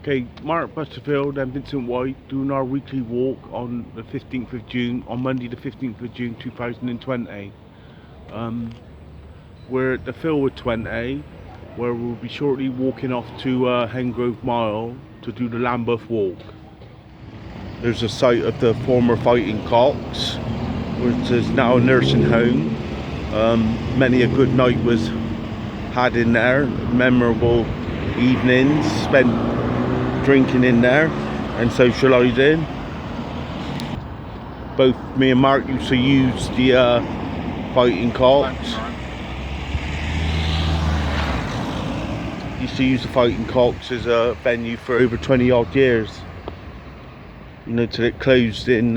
Okay, Mark Butterfield and Vincent White doing our weekly walk on the 15th of June, on Monday the 15th of June 2020. We're at the Philwood 20, where we'll be shortly walking off to Hengrove Mile to do the Lambeth Walk. There's a site of the former Fighting Cocks, which is now a nursing home. Many a good night was had in there, memorable evenings spent drinking in there and socialising. Both me and Mark used to use the Fighting Cocks. Used to use the Fighting Cocks as a venue for over 20 odd years. You know, till it closed in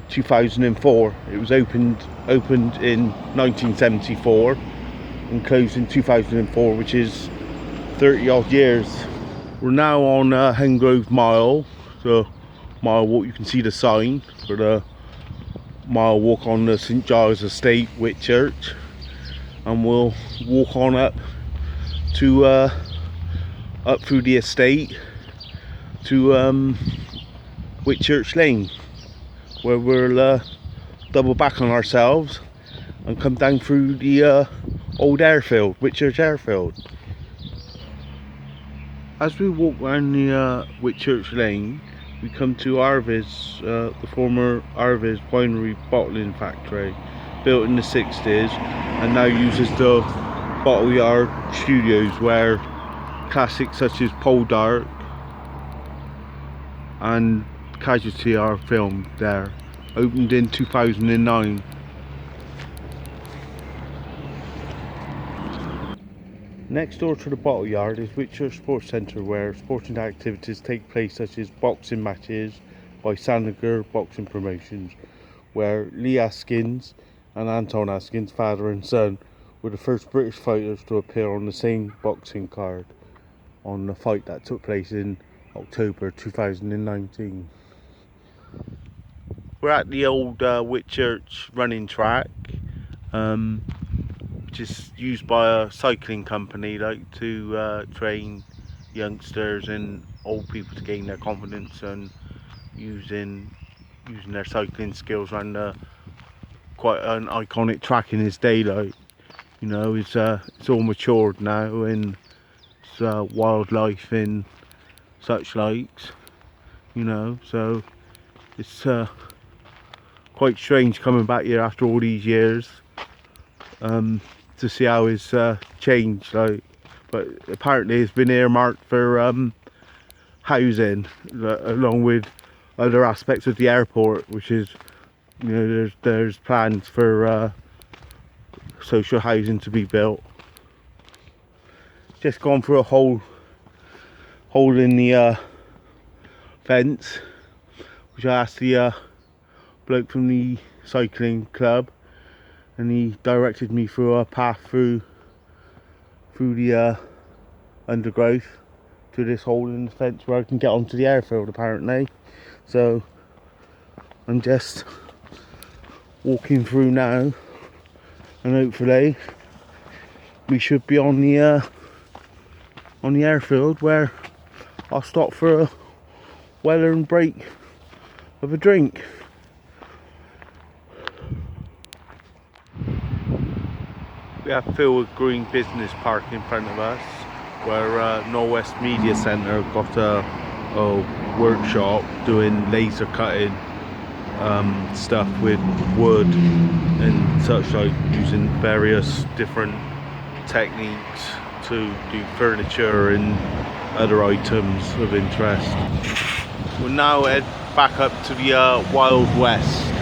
2004. It was opened in 1974 and closed in 2004, which is 30 odd years. We're now on Hengrove Mile, so mile walk. You can see the sign for the mile walk on the St Giles Estate, Whitchurch, and we'll walk on up to up through the estate to Whitchurch Lane, where we'll double back on ourselves and come down through the old airfield, Whitchurch Airfield. As we walk around the Whitchurch Lane, we come to Arvis, the former Arvis winery bottling factory, built in the 60s and now uses the bottle yard studios, where classics such as Pole Dark and Casualty are filmed there. Opened in 2009. Next door to the bottle yard is Whitchurch Sports Centre, where sporting activities take place such as boxing matches by Sanager Boxing Promotions, where Lee Askins and Anton Askins, father and son, were the first British fighters to appear on the same boxing card on the fight that took place in October 2019. We're at the old Whitchurch running track, which is used by a cycling company, like to train youngsters and old people to gain their confidence and using their cycling skills around quite an iconic track in its daylight. You know, it's all matured now, and it's wildlife and such likes. You know, so it's quite strange coming back here after all these years to see how it's changed. Like, but apparently it's been earmarked for housing, along with other aspects of the airport, which is, you know, there's plans for social housing to be built. Just gone through a hole in the fence, which I asked the bloke from the cycling club, and he directed me through a path through the undergrowth to this hole in the fence where I can get onto the airfield, apparently. So I'm just walking through now, and hopefully we should be on the airfield, where I'll stop for a well-earned break of a drink. We have Philwood Green Business Park in front of us, where Norwest Media Centre got a workshop doing laser cutting stuff with wood and such, like using various different techniques to do furniture and other items of interest. We'll now head back up to the Wild West.